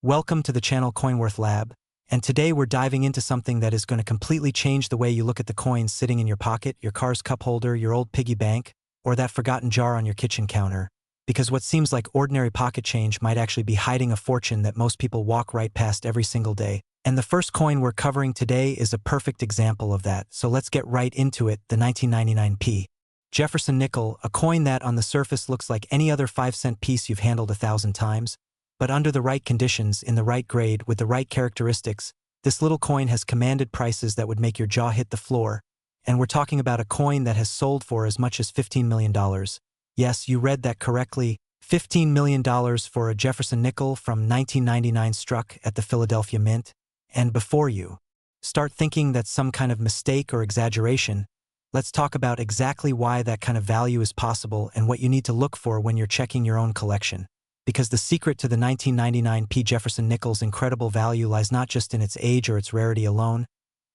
Welcome to the channel CoinWorth Lab, and today we're diving into something that is going to completely change the way you look at the coins sitting in your pocket, your car's cup holder, your old piggy bank, or that forgotten jar on your kitchen counter, because what seems like ordinary pocket change might actually be hiding a fortune that most people walk right past every single day. And the first coin we're covering today is a perfect example of that, so let's get right into it, the 1999 Jefferson nickel, a coin that on the surface looks like any other 5-cent piece you've handled 1,000 times. But under the right conditions, in the right grade, with the right characteristics, this little coin has commanded prices that would make your jaw hit the floor. And we're talking about a coin that has sold for as much as $15 million. Yes, you read that correctly. $15 million for a Jefferson nickel from 1999 struck at the Philadelphia Mint. And before you start thinking that's some kind of mistake or exaggeration, let's talk about exactly why that kind of value is possible and what you need to look for when you're checking your own collection. Because the secret to the 1999 Jefferson nickel's incredible value lies not just in its age or its rarity alone,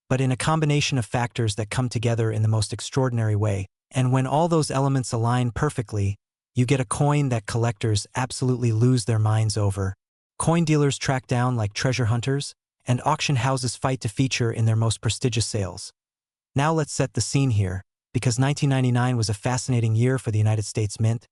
but in a combination of factors that come together in the most extraordinary way. And when all those elements align perfectly, you get a coin that collectors absolutely lose their minds over. Coin dealers track down like treasure hunters, and auction houses fight to feature in their most prestigious sales. Now let's set the scene here, because 1999 was a fascinating year for the United States Mint,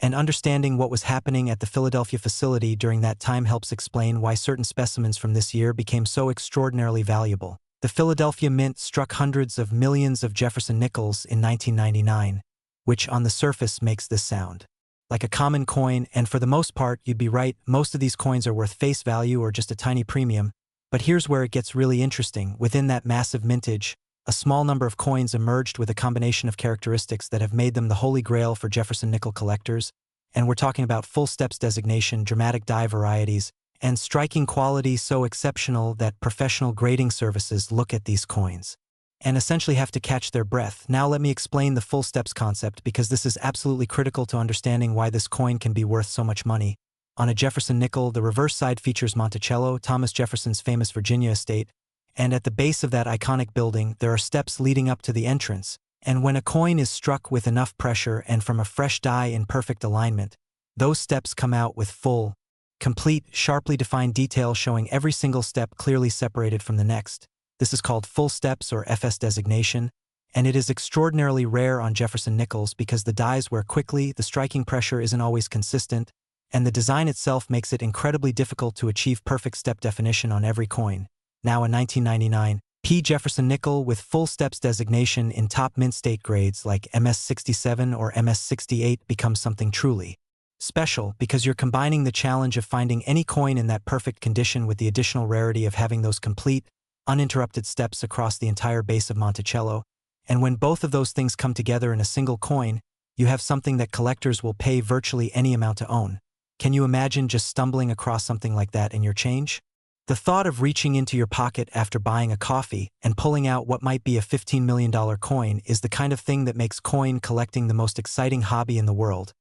and understanding what was happening at the Philadelphia facility during that time helps explain why certain specimens from this year became so extraordinarily valuable. The Philadelphia Mint struck hundreds of millions of Jefferson nickels in 1999, which on the surface makes this sound like a common coin, and for the most part, you'd be right, most of these coins are worth face value or just a tiny premium. But here's where it gets really interesting. Within that massive mintage, a small number of coins emerged with a combination of characteristics that have made them the holy grail for Jefferson nickel collectors, and we're talking about full steps designation, dramatic die varieties, and striking quality so exceptional that professional grading services look at these coins and essentially have to catch their breath. Now let me explain the full steps concept, because this is absolutely critical to understanding why this coin can be worth so much money. On a Jefferson nickel, the reverse side features Monticello, Thomas Jefferson's famous Virginia estate, and at the base of that iconic building, there are steps leading up to the entrance. And when a coin is struck with enough pressure and from a fresh die in perfect alignment, those steps come out with full, complete, sharply defined detail showing every single step clearly separated from the next. This is called full steps or FS designation, and it is extraordinarily rare on Jefferson nickels because the dies wear quickly, the striking pressure isn't always consistent, and the design itself makes it incredibly difficult to achieve perfect step definition on every coin. Now a 1999 Jefferson nickel with full steps designation in top mint state grades like MS67 or MS68 becomes something truly special, because you're combining the challenge of finding any coin in that perfect condition with the additional rarity of having those complete, uninterrupted steps across the entire base of Monticello. And when both of those things come together in a single coin, you have something that collectors will pay virtually any amount to own. Can you imagine just stumbling across something like that in your change? The thought of reaching into your pocket after buying a coffee and pulling out what might be a $15 million coin is the kind of thing that makes coin collecting the most exciting hobby in the world.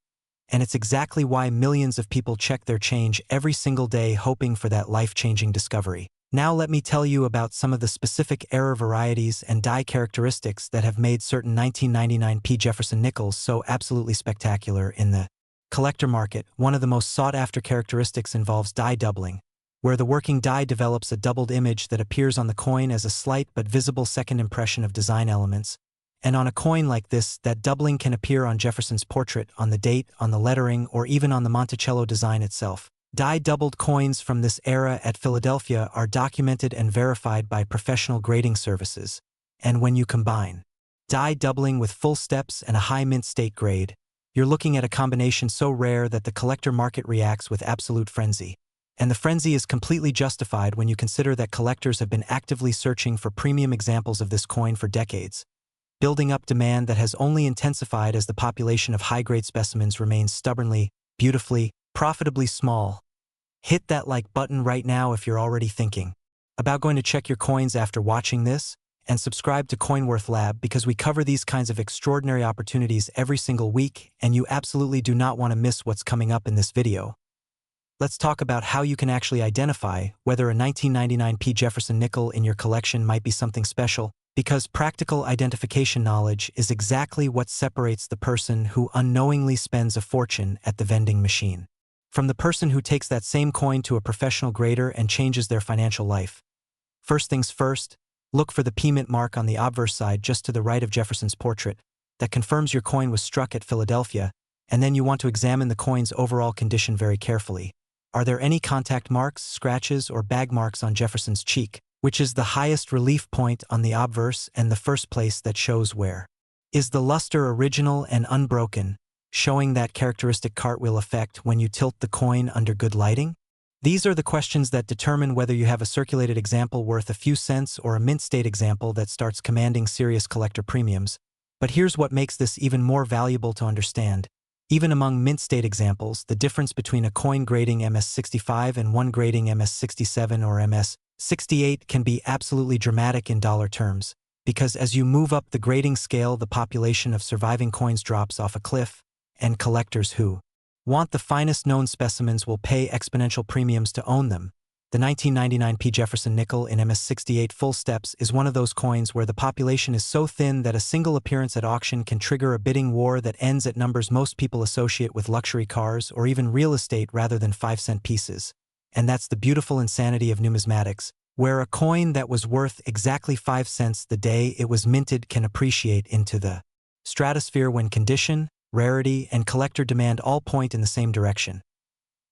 And it's exactly why millions of people check their change every single day hoping for that life-changing discovery. Now let me tell you about some of the specific error varieties and die characteristics that have made certain 1999 Jefferson nickels so absolutely spectacular in the collector market. One of the most sought-after characteristics involves die doubling, where the working die develops a doubled image that appears on the coin as a slight but visible second impression of design elements. And on a coin like this, that doubling can appear on Jefferson's portrait, on the date, on the lettering, or even on the Monticello design itself. Die-doubled coins from this era at Philadelphia are documented and verified by professional grading services. And when you combine die doubling with full steps and a high mint state grade, you're looking at a combination so rare that the collector market reacts with absolute frenzy. And the frenzy is completely justified when you consider that collectors have been actively searching for premium examples of this coin for decades, building up demand that has only intensified as the population of high-grade specimens remains stubbornly, beautifully, profitably small. Hit that like button right now if you're already thinking about going to check your coins after watching this, and subscribe to CoinWorth Lab, because we cover these kinds of extraordinary opportunities every single week, and you absolutely do not want to miss what's coming up in this video. Let's talk about how you can actually identify whether a 1999 Jefferson nickel in your collection might be something special, because practical identification knowledge is exactly what separates the person who unknowingly spends a fortune at the vending machine From the person who takes that same coin to a professional grader and changes their financial life. First things first, look for the P-mint mark on the obverse side just to the right of Jefferson's portrait. That confirms your coin was struck at Philadelphia, and then you want to examine the coin's overall condition very carefully. Are there any contact marks, scratches, or bag marks on Jefferson's cheek, which is the highest relief point on the obverse and the first place that shows wear? Is the luster original and unbroken, showing that characteristic cartwheel effect when you tilt the coin under good lighting? These are the questions that determine whether you have a circulated example worth a few cents or a mint state example that starts commanding serious collector premiums. But here's what makes this even more valuable to understand. Even among mint state examples, the difference between a coin grading MS65 and one grading MS67 or MS68 can be absolutely dramatic in dollar terms, because as you move up the grading scale, the population of surviving coins drops off a cliff, and collectors who want the finest known specimens will pay exponential premiums to own them. The 1999 P. Jefferson nickel in MS68 full steps is one of those coins where the population is so thin that a single appearance at auction can trigger a bidding war that ends at numbers most people associate with luxury cars or even real estate rather than 5-cent pieces. And that's the beautiful insanity of numismatics, where a coin that was worth exactly 5 cents the day it was minted can appreciate into the stratosphere when condition, rarity, and collector demand all point in the same direction.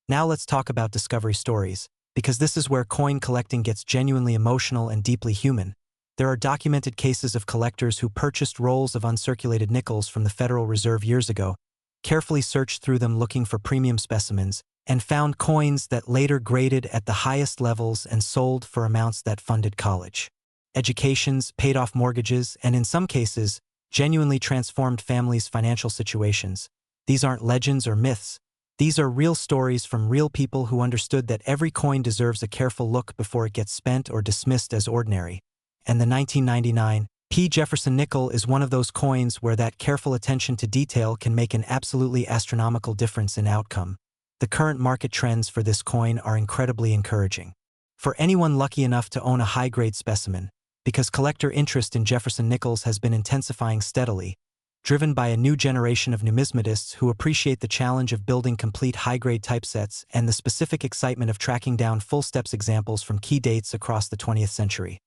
Now let's talk about discovery stories, because this is where coin collecting gets genuinely emotional and deeply human. There are documented cases of collectors who purchased rolls of uncirculated nickels from the Federal Reserve years ago, carefully searched through them looking for premium specimens, and found coins that later graded at the highest levels and sold for amounts that funded college educations, paid off mortgages, and in some cases, genuinely transformed families' financial situations. These aren't legends or myths. These are real stories from real people who understood that every coin deserves a careful look before it gets spent or dismissed as ordinary. And the 1999 P. Jefferson nickel is one of those coins where that careful attention to detail can make an absolutely astronomical difference in outcome. The current market trends for this coin are incredibly encouraging. For anyone lucky enough to own a high-grade specimen, because collector interest in Jefferson nickels has been intensifying steadily, driven by a new generation of numismatists who appreciate the challenge of building complete high-grade typesets and the specific excitement of tracking down full-steps examples from key dates across the 20th century.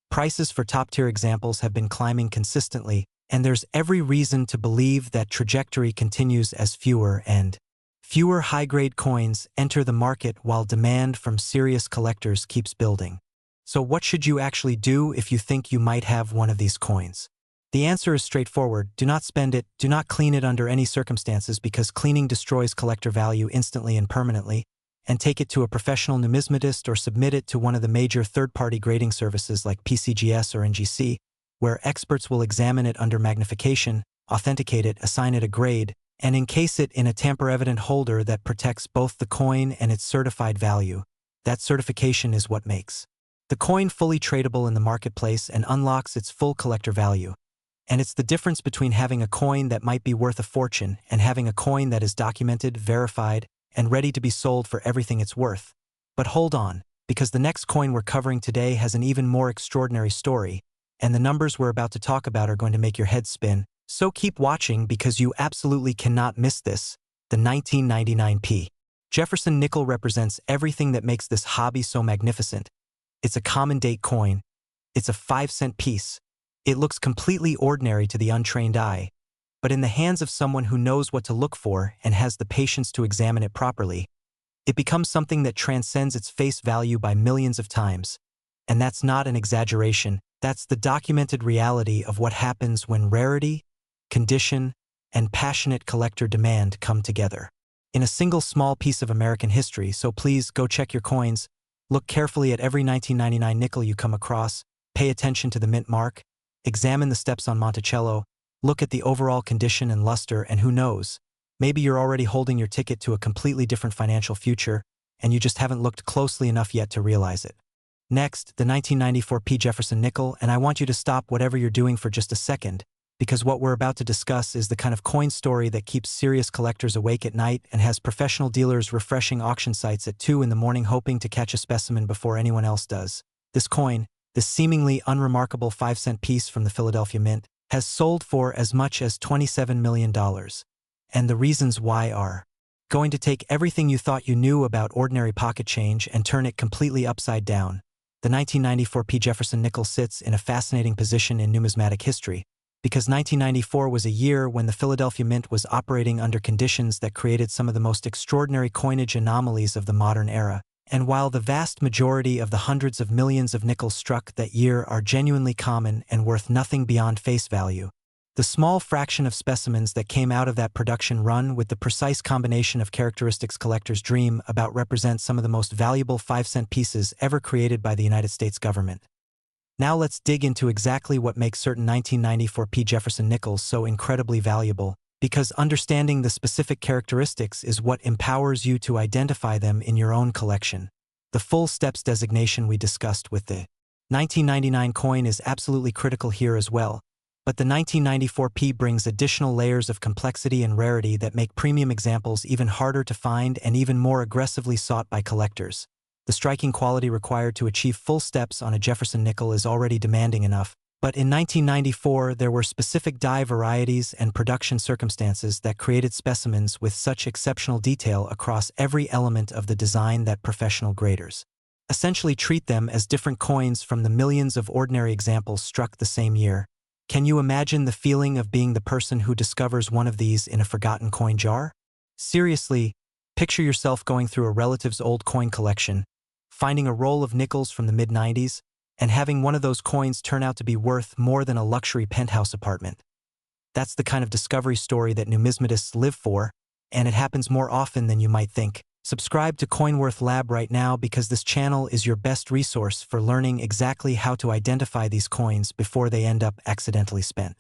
Prices for top-tier examples have been climbing consistently, and there's every reason to believe that trajectory continues as fewer and fewer high-grade coins enter the market while demand from serious collectors keeps building. So what should you actually do if you think you might have one of these coins? The answer is straightforward. Do not spend it, do not clean it under any circumstances because cleaning destroys collector value instantly and permanently, and take it to a professional numismatist or submit it to one of the major third-party grading services like PCGS or NGC, where experts will examine it under magnification, authenticate it, assign it a grade, and encase it in a tamper-evident holder that protects both the coin and its certified value. That certification is what makes the coin fully tradable in the marketplace and unlocks its full collector value. And it's the difference between having a coin that might be worth a fortune and having a coin that is documented, verified, and ready to be sold for everything it's worth. But hold on, because the next coin we're covering today has an even more extraordinary story, and the numbers we're about to talk about are going to make your head spin. So keep watching because you absolutely cannot miss this. The 1999 P. Jefferson nickel represents everything that makes this hobby so magnificent. It's a common date coin. It's a 5-cent piece. It looks completely ordinary to the untrained eye, but in the hands of someone who knows what to look for and has the patience to examine it properly, it becomes something that transcends its face value by millions of times. And that's not an exaggeration. That's the documented reality of what happens when rarity, condition, and passionate collector demand come together in a single small piece of American history. So please go check your coins, look carefully at every 1999 nickel you come across, pay attention to the mint mark, examine the steps on Monticello, look at the overall condition and luster, and who knows, maybe you're already holding your ticket to a completely different financial future, and you just haven't looked closely enough yet to realize it. Next, the 1994 P. Jefferson nickel, and I want you to stop whatever you're doing for just a second, because what we're about to discuss is the kind of coin story that keeps serious collectors awake at night and has professional dealers refreshing auction sites at 2 in the morning hoping to catch a specimen before anyone else does. This coin, this seemingly unremarkable 5-cent piece from the Philadelphia Mint, has sold for as much as $27 million. And the reasons why are going to take everything you thought you knew about ordinary pocket change and turn it completely upside down. The 1994 P. Jefferson nickel sits in a fascinating position in numismatic history, because 1994 was a year when the Philadelphia Mint was operating under conditions that created some of the most extraordinary coinage anomalies of the modern era. And while the vast majority of the hundreds of millions of nickels struck that year are genuinely common and worth nothing beyond face value, the small fraction of specimens that came out of that production run with the precise combination of characteristics collectors dream about represent some of the most valuable 5-cent pieces ever created by the United States government. Now let's dig into exactly what makes certain 1994 P. Jefferson nickels so incredibly valuable, because understanding the specific characteristics is what empowers you to identify them in your own collection. The full steps designation we discussed with the 1999 coin is absolutely critical here as well, but the 1994 P brings additional layers of complexity and rarity that make premium examples even harder to find and even more aggressively sought by collectors. The striking quality required to achieve full steps on a Jefferson nickel is already demanding enough, but in 1994 there were specific die varieties and production circumstances that created specimens with such exceptional detail across every element of the design that professional graders essentially treat them as different coins from the millions of ordinary examples struck the same year. Can you imagine the feeling of being the person who discovers one of these in a forgotten coin jar? Seriously, picture yourself going through a relative's old coin collection, finding a roll of nickels from the mid-90s, and having one of those coins turn out to be worth more than a luxury penthouse apartment. That's the kind of discovery story that numismatists live for, and it happens more often than you might think. Subscribe to CoinWorth Lab right now because this channel is your best resource for learning exactly how to identify these coins before they end up accidentally spent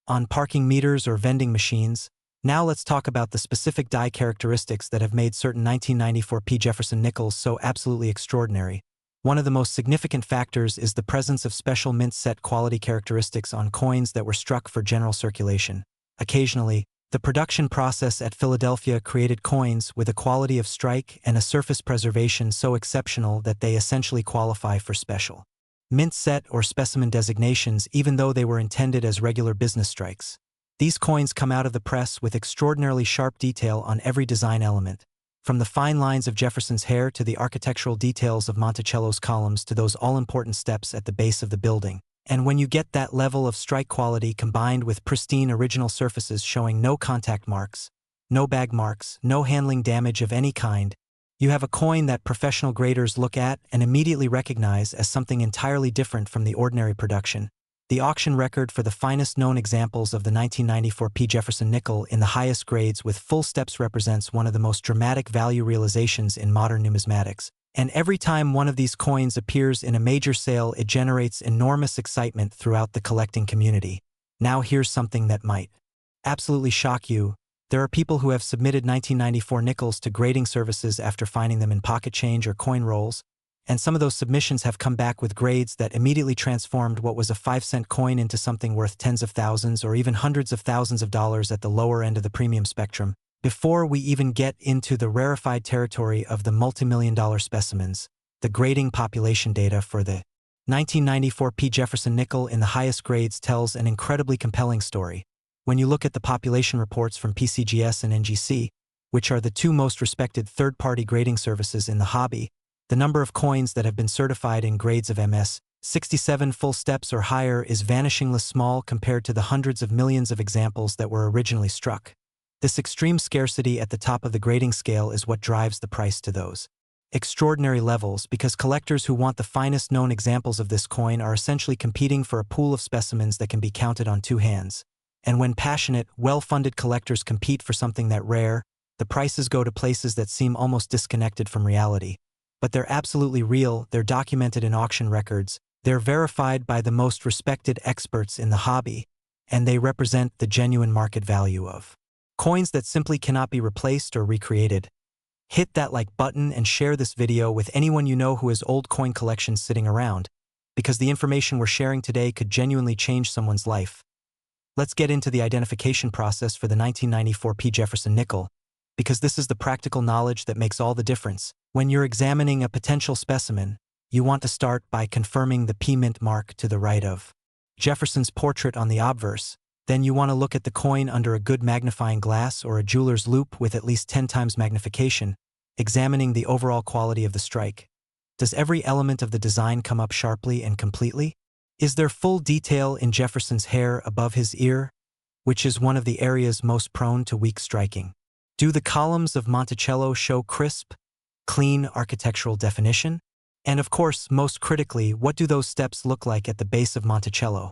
on parking meters or vending machines. Now let's talk about the specific die characteristics that have made certain 1994 P. Jefferson nickels so absolutely extraordinary. One of the most significant factors is the presence of special mint set quality characteristics on coins that were struck for general circulation. Occasionally, the production process at Philadelphia created coins with a quality of strike and a surface preservation so exceptional that they essentially qualify for special mint set or specimen designations even though they were intended as regular business strikes. These coins come out of the press with extraordinarily sharp detail on every design element, from the fine lines of Jefferson's hair to the architectural details of Monticello's columns to those all-important steps at the base of the building. And when you get that level of strike quality combined with pristine original surfaces showing no contact marks, no bag marks, no handling damage of any kind, you have a coin that professional graders look at and immediately recognize as something entirely different from the ordinary production. The auction record for the finest known examples of the 1994 P. Jefferson nickel in the highest grades with full steps represents one of the most dramatic value realizations in modern numismatics. And every time one of these coins appears in a major sale, it generates enormous excitement throughout the collecting community. Now here's something that might absolutely shock you. There are people who have submitted 1994 nickels to grading services after finding them in pocket change or coin rolls, and some of those submissions have come back with grades that immediately transformed what was a 5-cent coin into something worth tens of thousands or even hundreds of thousands of dollars at the lower end of the premium spectrum. Before we even get into the rarefied territory of the multi-million-dollar specimens, the grading population data for the 1994 P. Jefferson nickel in the highest grades tells an incredibly compelling story. When you look at the population reports from PCGS and NGC, which are the two most respected third-party grading services in the hobby, the number of coins that have been certified in grades of MS 67 full steps or higher is vanishingly small compared to the hundreds of millions of examples that were originally struck. This extreme scarcity at the top of the grading scale is what drives the price to those extraordinary levels, because collectors who want the finest known examples of this coin are essentially competing for a pool of specimens that can be counted on two hands. And when passionate, well-funded collectors compete for something that rare, the prices go to places that seem almost disconnected from reality. But they're absolutely real, they're documented in auction records, they're verified by the most respected experts in the hobby, and they represent the genuine market value of coins that simply cannot be replaced or recreated. Hit that like button and share this video with anyone you know who has old coin collections sitting around, because the information we're sharing today could genuinely change someone's life. Let's get into the identification process for the 1994 P. Jefferson nickel, because this is the practical knowledge that makes all the difference. When you're examining a potential specimen, you want to start by confirming the P mint mark to the right of Jefferson's portrait on the obverse, then you want to look at the coin under a good magnifying glass or a jeweler's loupe with at least 10 times magnification, examining the overall quality of the strike. Does every element of the design come up sharply and completely? Is there full detail in Jefferson's hair above his ear, which is one of the areas most prone to weak striking? Do the columns of Monticello show crisp, clean architectural definition? And of course, most critically, what do those steps look like at the base of Monticello?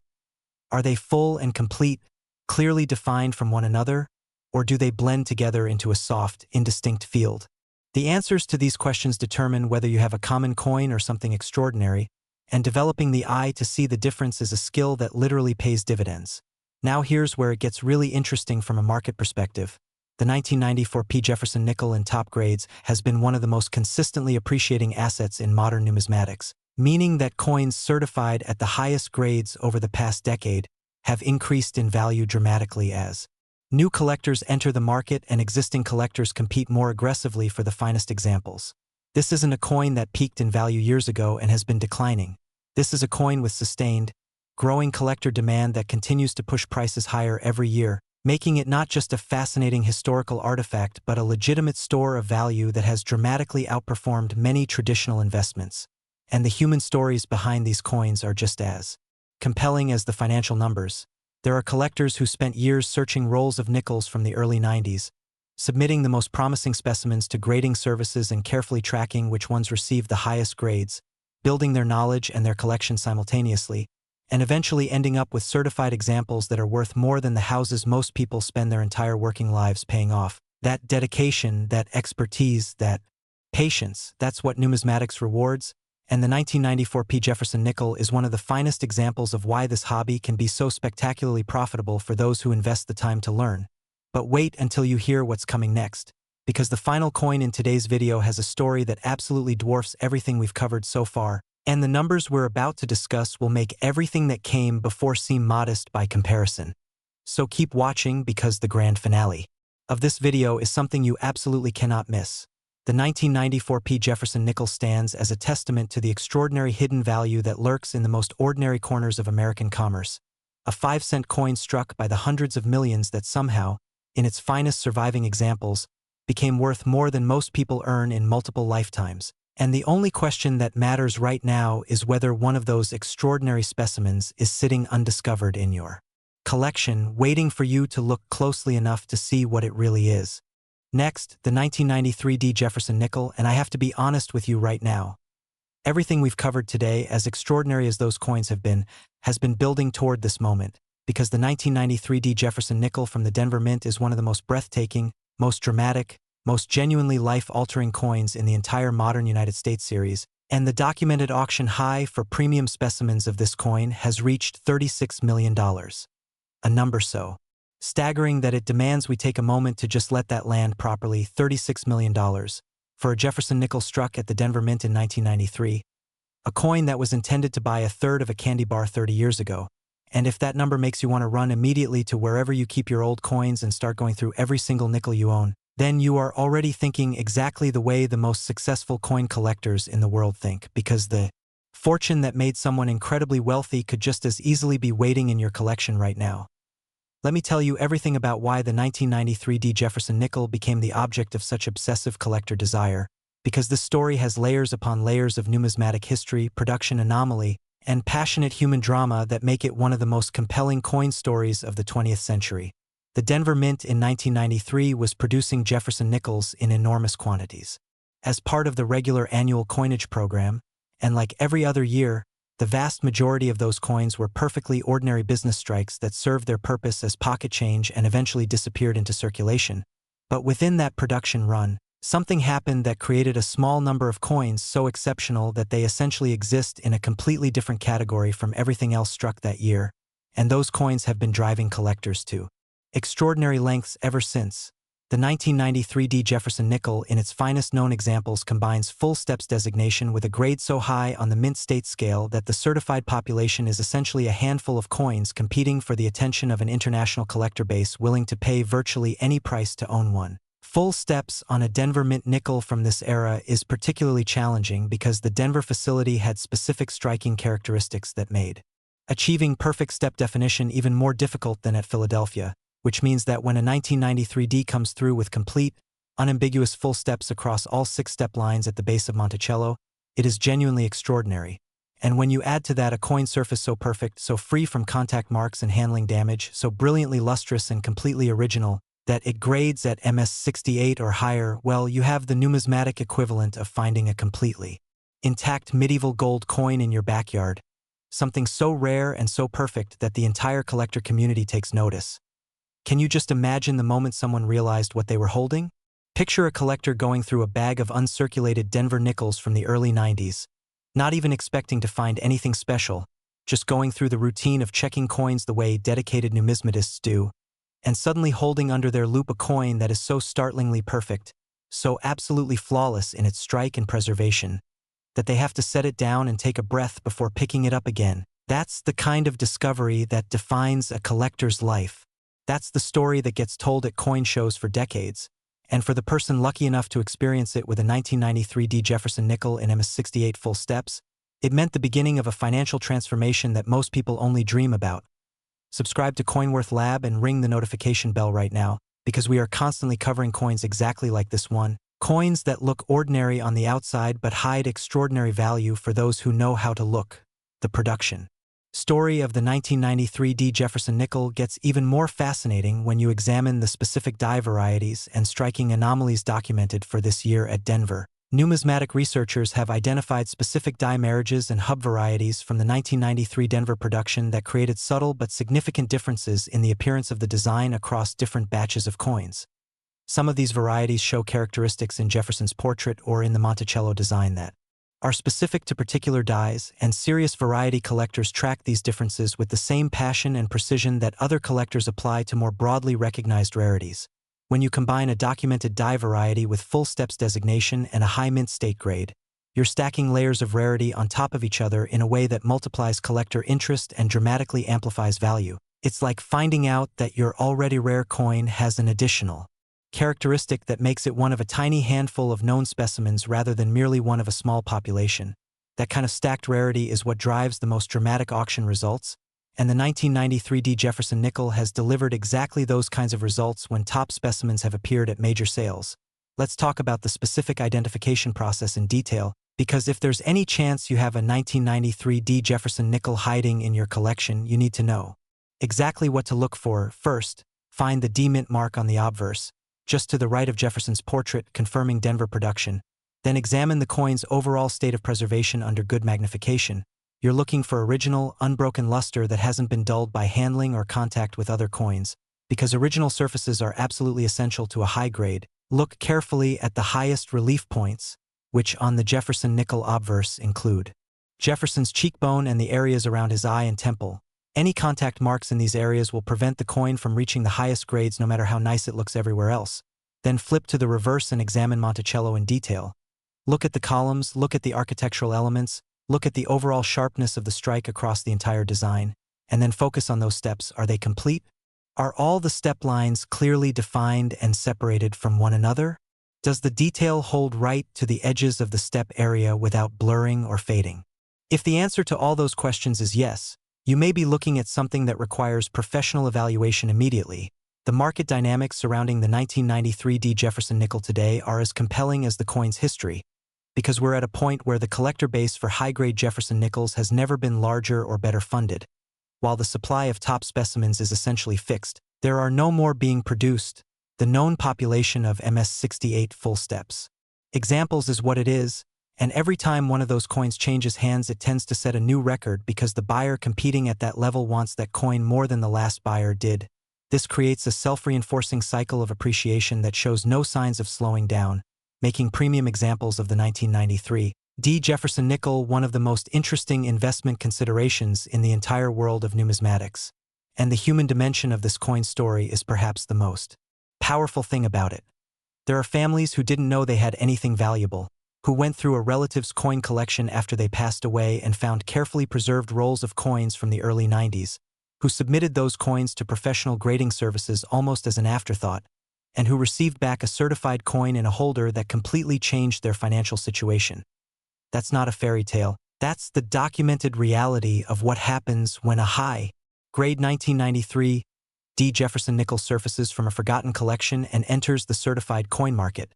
Are they full and complete, clearly defined from one another, or do they blend together into a soft, indistinct field? The answers to these questions determine whether you have a common coin or something extraordinary, and developing the eye to see the difference is a skill that literally pays dividends. Now here's where it gets really interesting from a market perspective. The 1994 P. Jefferson nickel in top grades has been one of the most consistently appreciating assets in modern numismatics, meaning that coins certified at the highest grades over the past decade have increased in value dramatically as new collectors enter the market and existing collectors compete more aggressively for the finest examples. This isn't a coin that peaked in value years ago and has been declining. This is a coin with sustained, growing collector demand that continues to push prices higher every year, making it not just a fascinating historical artifact but a legitimate store of value that has dramatically outperformed many traditional investments. And the human stories behind these coins are just as compelling as the financial numbers. There are collectors who spent years searching rolls of nickels from the early 90s, submitting the most promising specimens to grading services and carefully tracking which ones received the highest grades, building their knowledge and their collection simultaneously, and eventually ending up with certified examples that are worth more than the houses most people spend their entire working lives paying off. That dedication, that expertise, that patience, that's what numismatics rewards, and the 1994 P. Jefferson nickel is one of the finest examples of why this hobby can be so spectacularly profitable for those who invest the time to learn. But wait until you hear what's coming next, because the final coin in today's video has a story that absolutely dwarfs everything we've covered so far, and the numbers we're about to discuss will make everything that came before seem modest by comparison. So keep watching because the grand finale of this video is something you absolutely cannot miss. The 1994 P. Jefferson nickel stands as a testament to the extraordinary hidden value that lurks in the most ordinary corners of American commerce. A 5-cent coin struck by the hundreds of millions that somehow, in its finest surviving examples, became worth more than most people earn in multiple lifetimes. And the only question that matters right now is whether one of those extraordinary specimens is sitting undiscovered in your collection, waiting for you to look closely enough to see what it really is. Next, the 1993 D. Jefferson nickel, and I have to be honest with you right now. Everything we've covered today, as extraordinary as those coins have been, has been building toward this moment, because the 1993 D. Jefferson nickel from the Denver Mint is one of the most breathtaking, most dramatic, most genuinely life-altering coins in the entire modern United States series, and the documented auction high for premium specimens of this coin has reached $36 million. A number so staggering that it demands we take a moment to just let that land properly. $36 million for a Jefferson nickel struck at the Denver Mint in 1993, a coin that was intended to buy a third of a candy bar 30 years ago. And if that number makes you want to run immediately to wherever you keep your old coins and start going through every single nickel you own, then you are already thinking exactly the way the most successful coin collectors in the world think, because the fortune that made someone incredibly wealthy could just as easily be waiting in your collection right now. Let me tell you everything about why the 1993 D. Jefferson nickel became the object of such obsessive collector desire, because this story has layers upon layers of numismatic history, production anomaly, and passionate human drama that make it one of the most compelling coin stories of the 20th century. The Denver Mint in 1993 was producing Jefferson nickels in enormous quantities. As part of the regular annual coinage program, and like every other year, the vast majority of those coins were perfectly ordinary business strikes that served their purpose as pocket change and eventually disappeared into circulation. But within that production run, something happened that created a small number of coins so exceptional that they essentially exist in a completely different category from everything else struck that year, and those coins have been driving collectors to extraordinary lengths ever since. The 1993 D. Jefferson nickel, in its finest known examples, combines full steps designation with a grade so high on the mint state scale that the certified population is essentially a handful of coins competing for the attention of an international collector base willing to pay virtually any price to own one. Full steps on a Denver Mint nickel from this era is particularly challenging because the Denver facility had specific striking characteristics that made achieving perfect step definition even more difficult than at Philadelphia, which means that when a 1993 D comes through with complete, unambiguous full steps across all 6 step lines at the base of Monticello, it is genuinely extraordinary. And when you add to that a coin surface so perfect, so free from contact marks and handling damage, so brilliantly lustrous and completely original, that it grades at MS68 or higher, well, you have the numismatic equivalent of finding a completely intact medieval gold coin in your backyard, something so rare and so perfect that the entire collector community takes notice. Can you just imagine the moment someone realized what they were holding? Picture a collector going through a bag of uncirculated Denver nickels from the early 90s, not even expecting to find anything special, just going through the routine of checking coins the way dedicated numismatists do, and suddenly holding under their loop a coin that is so startlingly perfect, so absolutely flawless in its strike and preservation, that they have to set it down and take a breath before picking it up again. That's the kind of discovery that defines a collector's life. That's the story that gets told at coin shows for decades. And for the person lucky enough to experience it with a 1993 D Jefferson nickel in MS68 full steps, it meant the beginning of a financial transformation that most people only dream about. Subscribe to CoinWorth Lab and ring the notification bell right now, because we are constantly covering coins exactly like this one, coins that look ordinary on the outside but hide extraordinary value for those who know how to look. The production story of the 1993 D Jefferson nickel gets even more fascinating when you examine the specific die varieties and striking anomalies documented for this year at Denver. Numismatic researchers have identified specific die marriages and hub varieties from the 1993 Denver production that created subtle but significant differences in the appearance of the design across different batches of coins. Some of these varieties show characteristics in Jefferson's portrait or in the Monticello design that are specific to particular dies, and serious variety collectors track these differences with the same passion and precision that other collectors apply to more broadly recognized rarities. When you combine a documented die variety with full steps designation and a high mint state grade, you're stacking layers of rarity on top of each other in a way that multiplies collector interest and dramatically amplifies value. It's like finding out that your already rare coin has an additional characteristic that makes it one of a tiny handful of known specimens rather than merely one of a small population. That kind of stacked rarity is what drives the most dramatic auction results, and the 1993 D Jefferson nickel has delivered exactly those kinds of results when top specimens have appeared at major sales. Let's talk about the specific identification process in detail, because if there's any chance you have a 1993 D Jefferson nickel hiding in your collection, you need to know exactly what to look for. First, find the D mint mark on the obverse, just to the right of Jefferson's portrait, confirming Denver production. Then examine the coin's overall state of preservation under good magnification. You're looking for original, unbroken luster that hasn't been dulled by handling or contact with other coins. Because original surfaces are absolutely essential to a high grade, look carefully at the highest relief points, which on the Jefferson nickel obverse include Jefferson's cheekbone and the areas around his eye and temple. Any contact marks in these areas will prevent the coin from reaching the highest grades no matter how nice it looks everywhere else. Then flip to the reverse and examine Monticello in detail. Look at the columns, look at the architectural elements, look at the overall sharpness of the strike across the entire design, and then focus on those steps. Are they complete? Are all the step lines clearly defined and separated from one another? Does the detail hold right to the edges of the step area without blurring or fading? If the answer to all those questions is yes, you may be looking at something that requires professional evaluation immediately. The market dynamics surrounding the 1993 D Jefferson nickel today are as compelling as the coin's history, because we're at a point where the collector base for high-grade Jefferson nickels has never been larger or better funded. While the supply of top specimens is essentially fixed, there are no more being produced. The known population of MS68 full steps examples is what it is, and every time one of those coins changes hands, it tends to set a new record because the buyer competing at that level wants that coin more than the last buyer did. This creates a self-reinforcing cycle of appreciation that shows no signs of slowing down, making premium examples of the 1993 D Jefferson nickel one of the most interesting investment considerations in the entire world of numismatics. And the human dimension of this coin story is perhaps the most powerful thing about it. There are families who didn't know they had anything valuable, who went through a relative's coin collection after they passed away and found carefully preserved rolls of coins from the early 90s, who submitted those coins to professional grading services almost as an afterthought, and who received back a certified coin in a holder that completely changed their financial situation. That's not a fairy tale, That's the documented reality of what happens when a high-grade 1993 D. Jefferson Nickels surfaces from a forgotten collection and enters the certified coin market.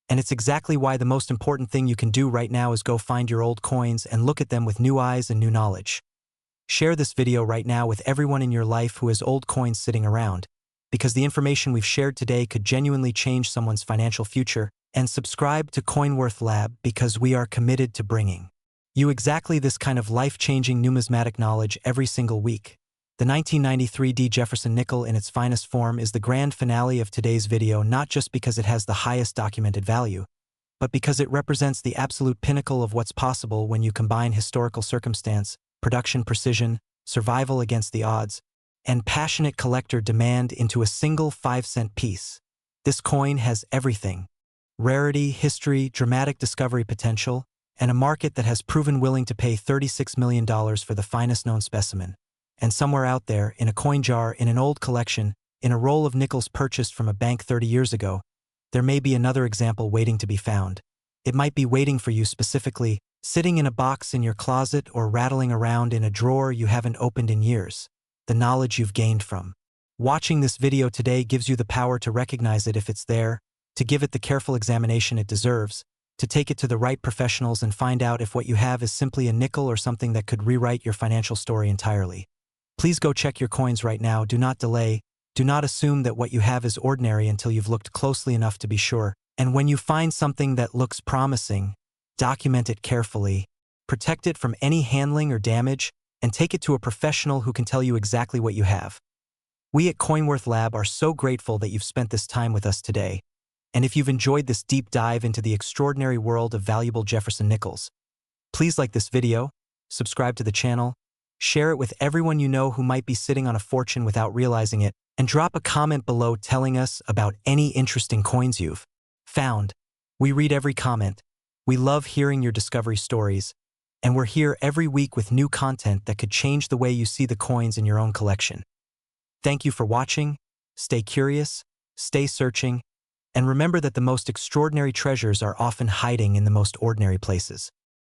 And it's exactly why the most important thing you can do right now is go find your old coins and look at them with new eyes and new knowledge. Share this video right now with everyone in your life who has old coins sitting around, because the information we've shared today could genuinely change someone's financial future. And subscribe to CoinWorth Lab, because we are committed to bringing you exactly this kind of life-changing numismatic knowledge every single week. The 1993 D. Jefferson nickel in its finest form is the grand finale of today's video, not just because it has the highest documented value, but because it represents the absolute pinnacle of what's possible when you combine historical circumstance, production precision, survival against the odds, and passionate collector demand into a single 5-cent piece. This coin has everything: rarity, history, dramatic discovery potential, and a market that has proven willing to pay $36 million for the finest known specimen. And somewhere out there, in a coin jar, in an old collection, in a roll of nickels purchased from a bank 30 years ago, there may be another example waiting to be found. It might be waiting for you specifically, sitting in a box in your closet or rattling around in a drawer you haven't opened in years. The knowledge you've gained from watching this video today gives you the power to recognize it if it's there, to give it the careful examination it deserves, to take it to the right professionals and find out if what you have is simply a nickel or something that could rewrite your financial story entirely. Please go check your coins right now. Do not delay. Do not assume that what you have is ordinary until you've looked closely enough to be sure. And when you find something that looks promising, document it carefully, protect it from any handling or damage, and take it to a professional who can tell you exactly what you have. We at CoinWorth Lab are so grateful that you've spent this time with us today. And if you've enjoyed this deep dive into the extraordinary world of valuable Jefferson nickels, please like this video, subscribe to the channel, share it with everyone you know who might be sitting on a fortune without realizing it, and drop a comment below telling us about any interesting coins you've found. We read every comment. We love hearing your discovery stories, and we're here every week with new content that could change the way you see the coins in your own collection. Thank you for watching. Stay curious, stay searching, and remember that the most extraordinary treasures are often hiding in the most ordinary places.